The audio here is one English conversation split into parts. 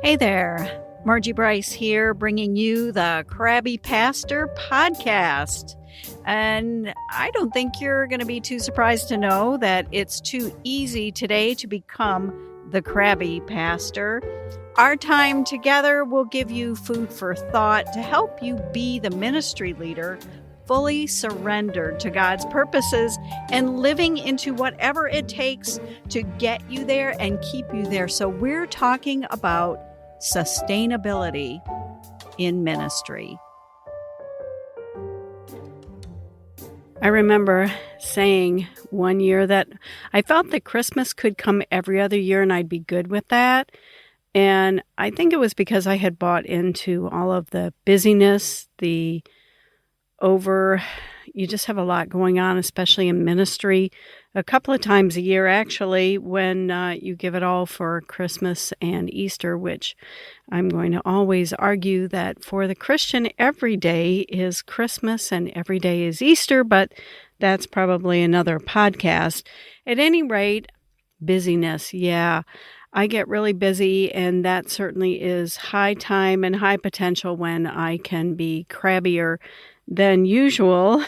Hey there, Margie Bryce here, bringing you the Crabby Pastor podcast. And I don't think you're going to be too surprised to know that it's too easy today to become the Crabby Pastor. Our time together will give you food for thought to help you be the ministry leader fully surrendered to God's purposes and living into whatever it takes to get you there and keep you there. So we're talking about sustainability in ministry. I remember saying one year that I felt that Christmas could come every other year and I'd be good with that. And I think it was because I had bought into all of the busyness, you just have a lot going on, especially in ministry, a couple of times a year, actually, when you give it all for Christmas and Easter, which I'm going to always argue that for the Christian, every day is Christmas and every day is Easter, but that's probably another podcast. At any rate, busyness, yeah. I get really busy, and that certainly is high time and high potential when I can be crabbier than usual,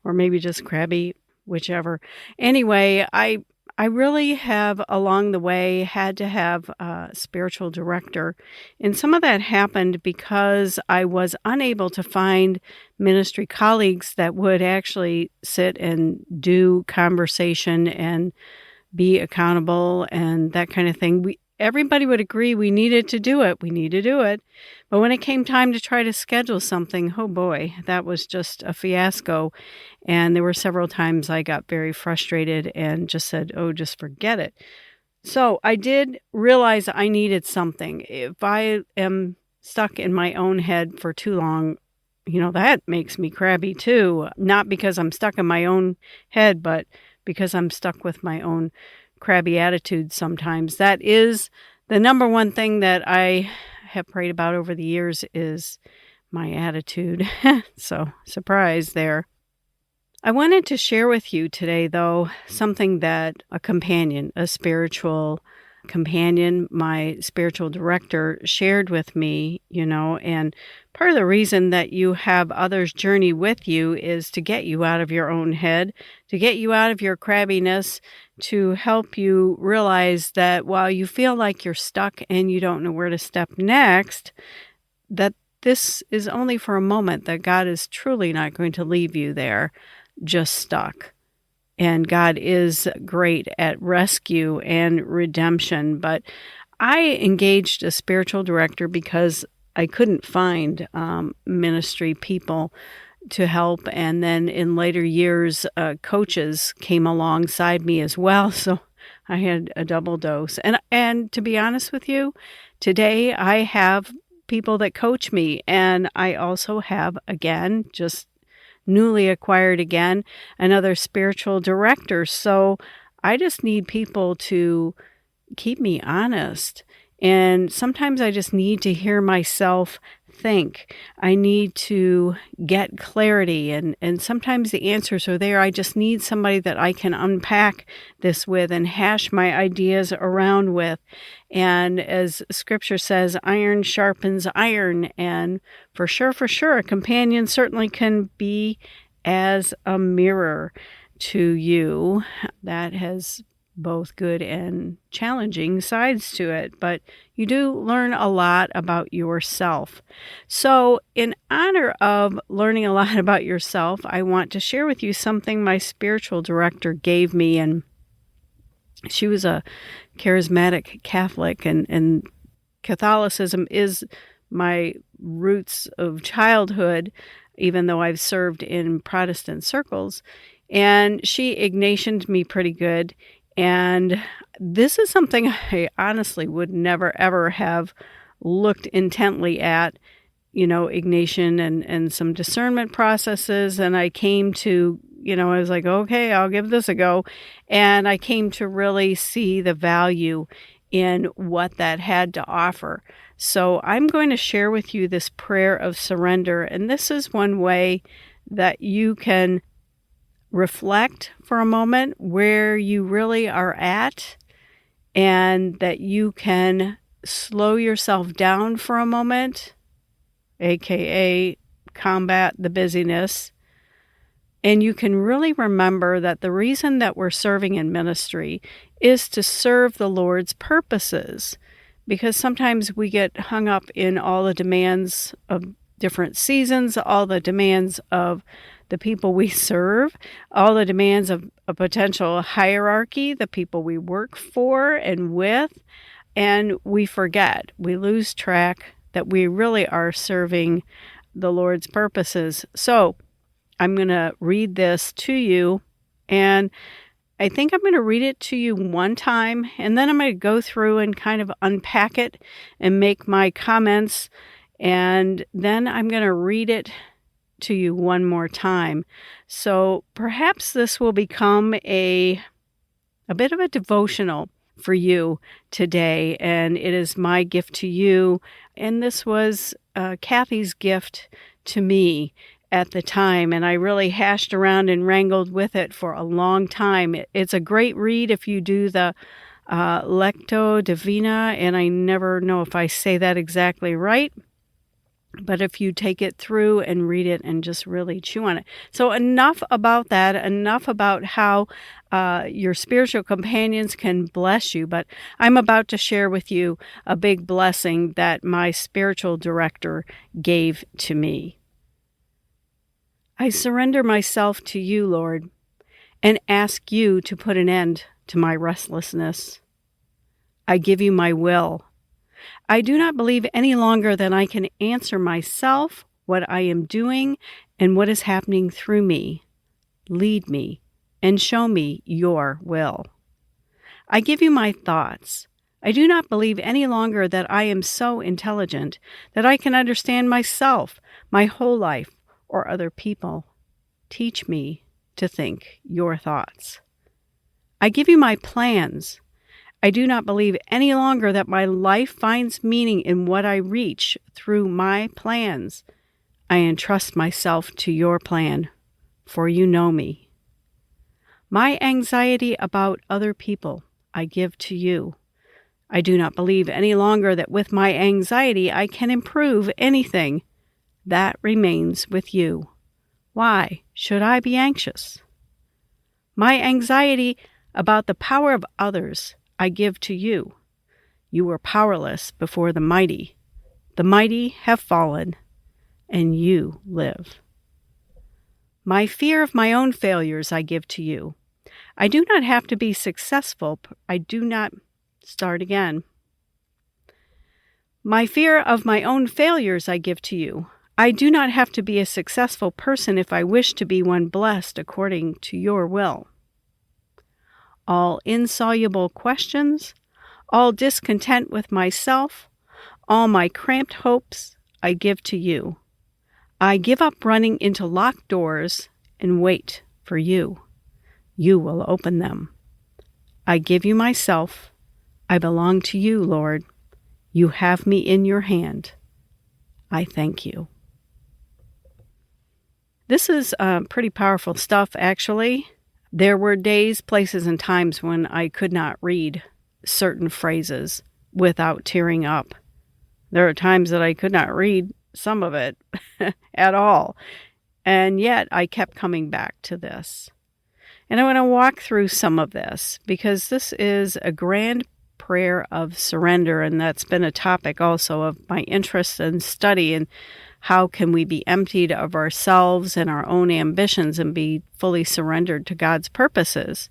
or maybe just crabby, whichever. Anyway, I really have along the way had to have a spiritual director. And some of that happened because I was unable to find ministry colleagues that would actually sit and do conversation and be accountable and that kind of thing. Everybody would agree we needed to do it. We need to do it. But when it came time to try to schedule something, oh boy, that was just a fiasco. And there were several times I got very frustrated and just said, oh, just forget it. So I did realize I needed something. If I am stuck in my own head for too long, that makes me crabby too. Not because I'm stuck in my own head, but because I'm stuck with my own crabby attitude sometimes. That is the number one thing that I have prayed about over the years is my attitude. So, surprise there. I wanted to share with you today, though, something that a spiritual companion, my spiritual director shared with me, and part of the reason that you have others journey with you is to get you out of your own head, to get you out of your crabbiness, to help you realize that while you feel like you're stuck and you don't know where to step next, that this is only for a moment, that God is truly not going to leave you there just stuck. And God is great at rescue and redemption. But I engaged a spiritual director because I couldn't find ministry people to help. And then in later years, coaches came alongside me as well. So I had a double dose. And to be honest with you, today I have people that coach me. And I also have, again, just newly acquired again, another spiritual director. So I just need people to keep me honest. And sometimes I just need to hear myself think. I need to get clarity. And sometimes the answers are there. I just need somebody that I can unpack this with and hash my ideas around with. And as scripture says, iron sharpens iron. And for sure, a companion certainly can be as a mirror to you. That has both good and challenging sides to it, but you do learn a lot about yourself. So in honor of learning a lot about yourself, I want to share with you something my spiritual director gave me. And she was a charismatic Catholic, and Catholicism is my roots of childhood, even though I've served in Protestant circles. And she Ignatianed me pretty good. And this is something I honestly would never, ever have looked intently at, Ignatian and some discernment processes. And I came to, I was like, okay, I'll give this a go. And I came to really see the value in what that had to offer. So I'm going to share with you this prayer of surrender. And this is one way that you can reflect for a moment where you really are at, and that you can slow yourself down for a moment, aka combat the busyness. And you can really remember that the reason that we're serving in ministry is to serve the Lord's purposes. Because sometimes we get hung up in all the demands of different seasons, all the demands of the people we serve, all the demands of a potential hierarchy, the people we work for and with, and we forget, we lose track that we really are serving the Lord's purposes. So I'm going to read this to you, and I think I'm going to read it to you one time, and then I'm going to go through and kind of unpack it and make my comments, and then I'm going to read it to you one more time. So perhaps this will become a bit of a devotional for you today, and it is my gift to you, and this was Kathy's gift to me at the time, and I really hashed around and wrangled with it for a long time. It's a great read if you do the Lectio Divina, and I never know if I say that exactly right, but if you take it through and read it and just really chew on it. So enough about that, enough about how your spiritual companions can bless you, but I'm about to share with you a big blessing that my spiritual director gave to me. I surrender myself to you, Lord, and ask you to put an end to my restlessness. I give you my will. I do not believe any longer that I can answer myself, what I am doing, and what is happening through me. Lead me and show me your will. I give you my thoughts. I do not believe any longer that I am so intelligent that I can understand myself, my whole life, or other people. Teach me to think your thoughts. I give you my plans. I do not believe any longer that my life finds meaning in what I reach through my plans. I entrust myself to your plan, for you know me. My anxiety about other people I give to you. I do not believe any longer that with my anxiety I can improve anything. That remains with you. Why should I be anxious? My anxiety about the power of others I give to you. You were powerless before the mighty. The mighty have fallen, and you live. My fear of my own failures I give to you. I do not have to be successful. I do not start again. My fear of my own failures I give to you. I do not have to be a successful person if I wish to be one blessed according to your will. All insoluble questions, all discontent with myself, all my cramped hopes, I give to you. I give up running into locked doors and wait for you. You will open them. I give you myself. I belong to you, Lord. You have me in your hand. I thank you. This is pretty powerful stuff, actually. There were days, places, and times when I could not read certain phrases without tearing up. There are times that I could not read some of it at all. And yet I kept coming back to this. And I want to walk through some of this because this is a grand prayer of surrender, and that's been a topic also of my interest and study in how can we be emptied of ourselves and our own ambitions and be fully surrendered to God's purposes.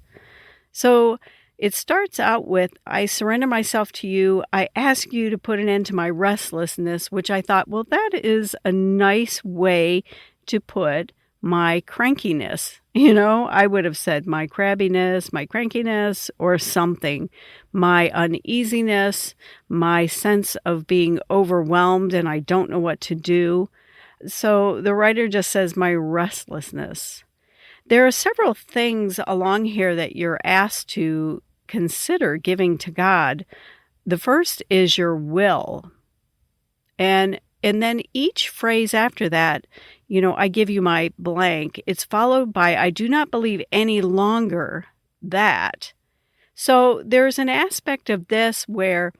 So it starts out with, I surrender myself to you. I ask you to put an end to my restlessness, which I thought, well, that is a nice way to put my crankiness. You know, I would have said my crabbiness, my crankiness, or something. My uneasiness, my sense of being overwhelmed and I don't know what to do. So the writer just says my restlessness. There are several things along here that you're asked to consider giving to God. The first is your will. And then each phrase after that, you know, I give you my blank. It's followed by, I do not believe any longer that. So there's an aspect of this where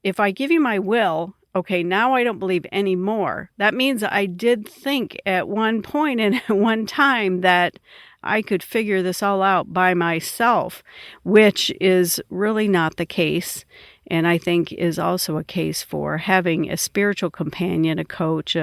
if I give you my will, okay, now I don't believe anymore. That means I did think at one point and at one time that I could figure this all out by myself, which is really not the case. And I think is also a case for having a spiritual companion, a coach,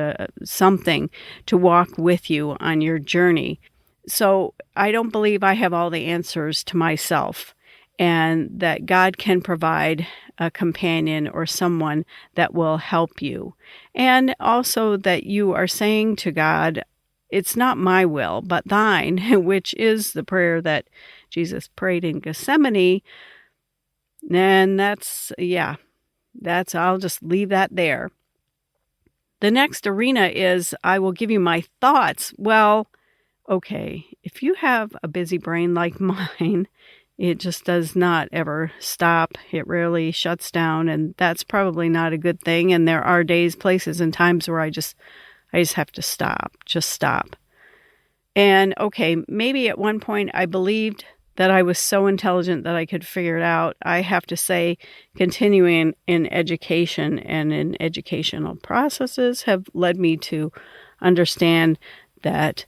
something to walk with you on your journey. So I don't believe I have all the answers to myself, and that God can provide a companion or someone that will help you. And also that you are saying to God, it's not my will, but thine, which is the prayer that Jesus prayed in Gethsemane. And I'll just leave that there. The next arena is, I will give you my thoughts. Well, okay, if you have a busy brain like mine, it just does not ever stop. It rarely shuts down, and that's probably not a good thing. And there are days, places, and times where I just have to stop, just stop. And okay, maybe at one point I believed that I was so intelligent that I could figure it out. I have to say, continuing in education and in educational processes have led me to understand that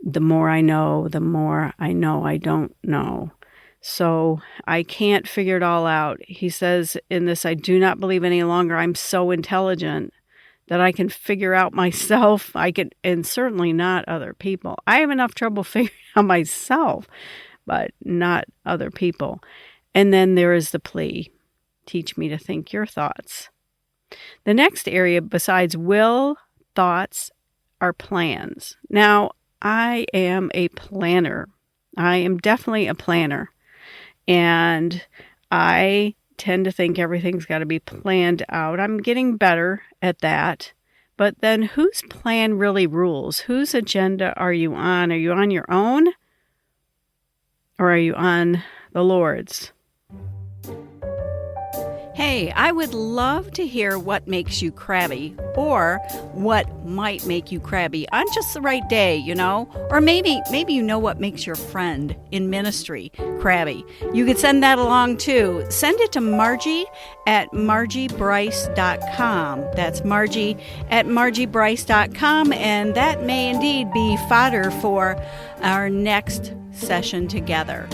the more I know I don't know. So I can't figure it all out. He says in this, I do not believe any longer I'm so intelligent that I can figure out myself. And certainly not other people. I have enough trouble figuring out myself, but not other people. And then there is the plea, teach me to think your thoughts. The next area besides will, thoughts, are plans. Now, I am a planner. I am definitely a planner. And I tend to think everything's got to be planned out. I'm getting better at that. But then whose plan really rules? Whose agenda are you on? Are you on your own? Or are you on the Lord's? Hey, I would love to hear what makes you crabby, or what might make you crabby on just the right day, Or maybe you know what makes your friend in ministry crabby. You could send that along too. Send it to Margie at margiebryce.com. That's Margie at margiebryce.com, and that may indeed be fodder for our next session together.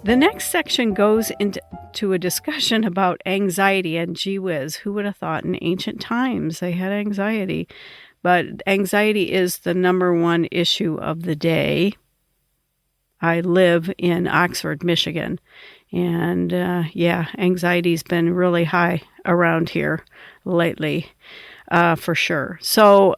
The next section goes into a discussion about anxiety, and gee whiz, who would have thought in ancient times they had anxiety? But anxiety is the number one issue of the day. I live in Oxford, Michigan, and anxiety's been really high around here lately, for sure. So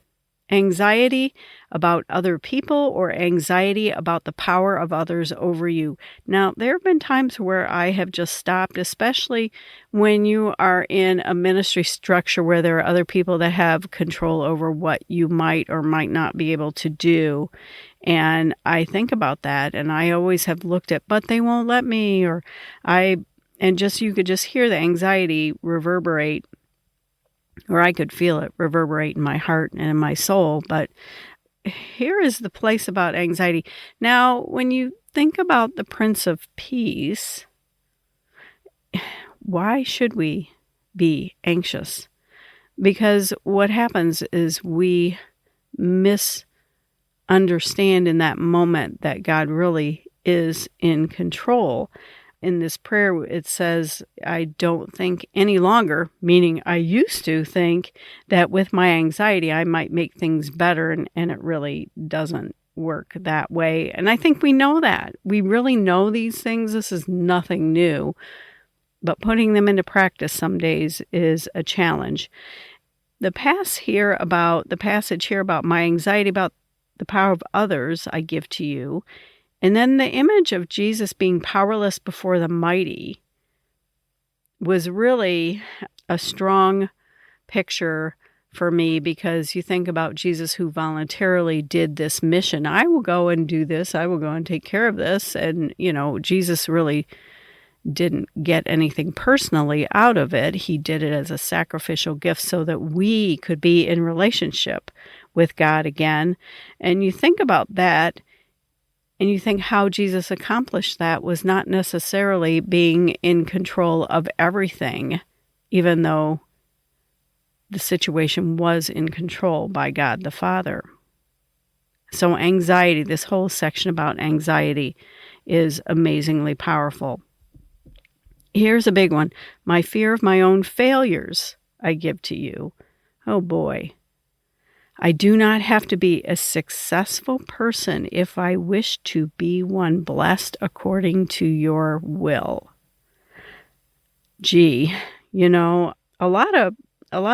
anxiety about other people or anxiety about the power of others over you. Now, there have been times where I have just stopped, especially when you are in a ministry structure where there are other people that have control over what you might or might not be able to do. And I think about that, and I always have looked at, but they won't let me, you could just hear the anxiety reverberate, or I could feel it reverberate in my heart and in my soul. But here is the place about anxiety. Now, when you think about the Prince of Peace, why should we be anxious? Because what happens is we misunderstand in that moment that God really is in control. In this prayer, it says, I don't think any longer, meaning I used to think that with my anxiety, I might make things better, and it really doesn't work that way. And I think we know that. We really know these things. This is nothing new, but putting them into practice some days is a challenge. The passage here about my anxiety about the power of others I give to you, and then the image of Jesus being powerless before the mighty was really a strong picture for me, because you think about Jesus who voluntarily did this mission. I will go and do this. I will go and take care of this. And, Jesus really didn't get anything personally out of it. He did it as a sacrificial gift so that we could be in relationship with God again. And you think about that. And you think how Jesus accomplished that was not necessarily being in control of everything, even though the situation was in control by God the Father. So anxiety, this whole section about anxiety is amazingly powerful. Here's a big one. My fear of my own failures I give to you. Oh boy. I do not have to be a successful person if I wish to be one blessed according to your will. Gee, a lot of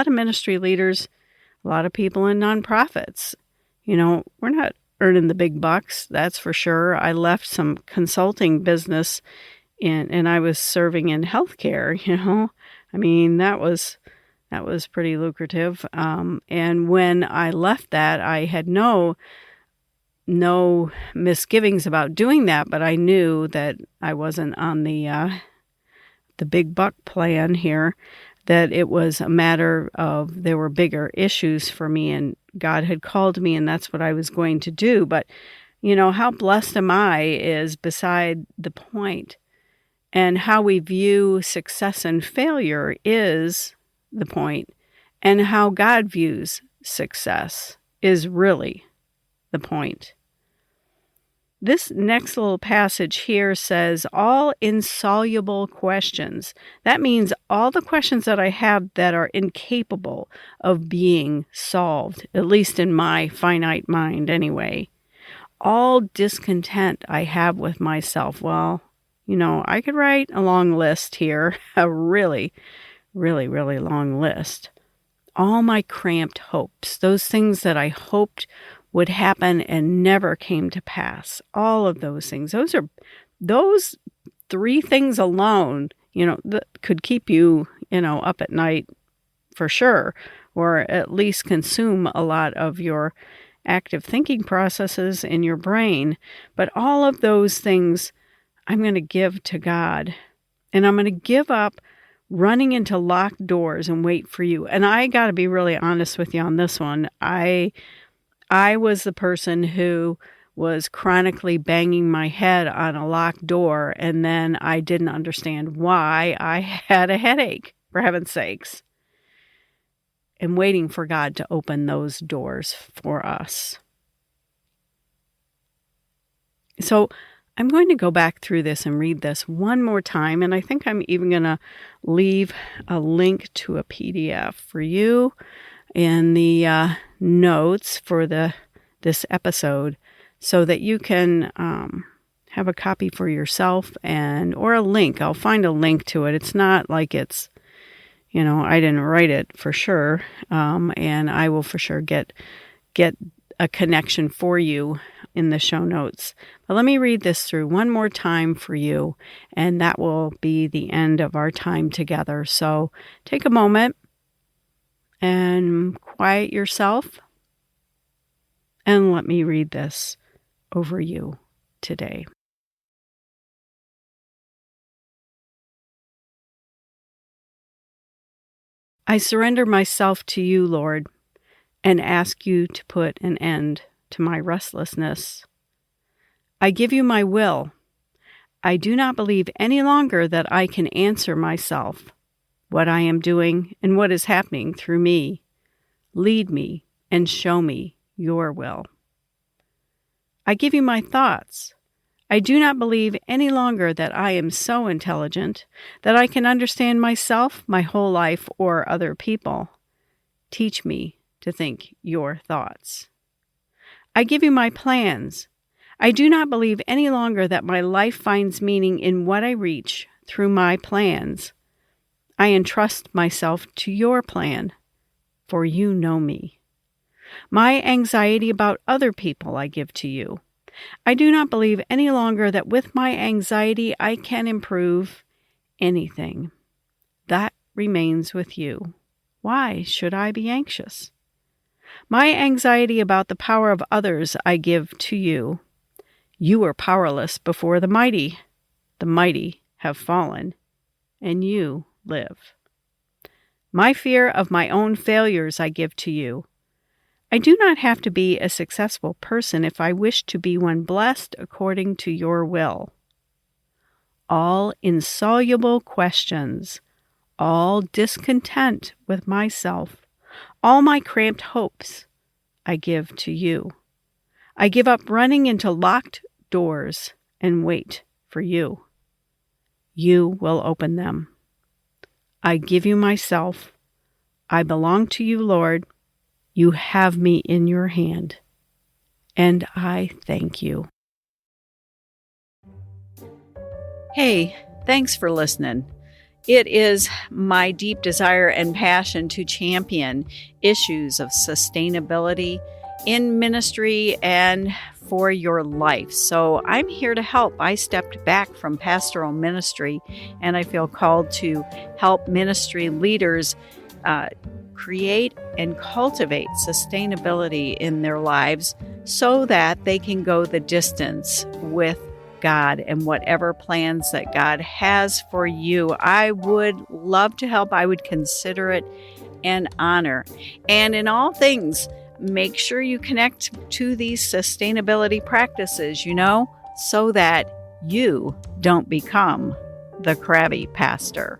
ministry leaders, a lot of people in nonprofits, we're not earning the big bucks, that's for sure. I left some consulting business and I was serving in healthcare, I mean, that was pretty lucrative. And when I left that, I had no misgivings about doing that, but I knew that I wasn't on the big buck plan here, that it was a matter of there were bigger issues for me and God had called me and that's what I was going to do. But, how blessed am I is beside the point. And how we view success and failure is the point. And how God views success is really the point. This next little passage here says, all insoluble questions. That means all the questions that I have that are incapable of being solved, at least in my finite mind anyway. All discontent I have with myself. Well, I could write a long list here, a really, really, really long list. All my cramped hopes, those things that I hoped would happen and never came to pass, all of those things. Those three things alone, that could keep you, up at night for sure, or at least consume a lot of your active thinking processes in your brain. But all of those things I'm going to give to God. And I'm going to give up running into locked doors and wait for you. And I got to be really honest with you on this one. I was the person who was chronically banging my head on a locked door, and then I didn't understand why I had a headache, for heaven's sakes. And waiting for God to open those doors for us. So I'm going to go back through this and read this one more time, and I think I'm even going to leave a link to a PDF for you in the notes for this episode so that you can have a copy for yourself or a link. I'll find a link to it. It's not like it's, I didn't write it for sure, and I will for sure get a connection for you in the show notes. But let me read this through one more time for you, and that will be the end of our time together. So take a moment and quiet yourself, and let me read this over you today. I surrender myself to you, Lord, and ask you to put an end to my restlessness. I give you my will. I do not believe any longer that I can answer myself, what I am doing, and what is happening through me. Lead me and show me your will. I give you my thoughts. I do not believe any longer that I am so intelligent that I can understand myself, my whole life, or other people. Teach me to think your thoughts. I give you my plans. I do not believe any longer that my life finds meaning in what I reach through my plans. I entrust myself to your plan, for you know me. My anxiety about other people I give to you. I do not believe any longer that with my anxiety I can improve anything. That remains with you. Why should I be anxious? My anxiety about the power of others I give to you. You are powerless before the mighty. The mighty have fallen, and you live. My fear of my own failures I give to you. I do not have to be a successful person if I wish to be one blessed according to your will. All insoluble questions, all discontent with myself, all my cramped hopes, I give to you. I give up running into locked doors and wait for you. You will open them. I give you myself. I belong to you, Lord. You have me in your hand, and I thank you. Hey, thanks for listening. It is my deep desire and passion to champion issues of sustainability in ministry and for your life. So I'm here to help. I stepped back from pastoral ministry, and I feel called to help ministry leaders create and cultivate sustainability in their lives so that they can go the distance with God and whatever plans that God has for you. I would love to help. I would consider it an honor. And in all things, make sure you connect to these sustainability practices, so that you don't become the crabby pastor.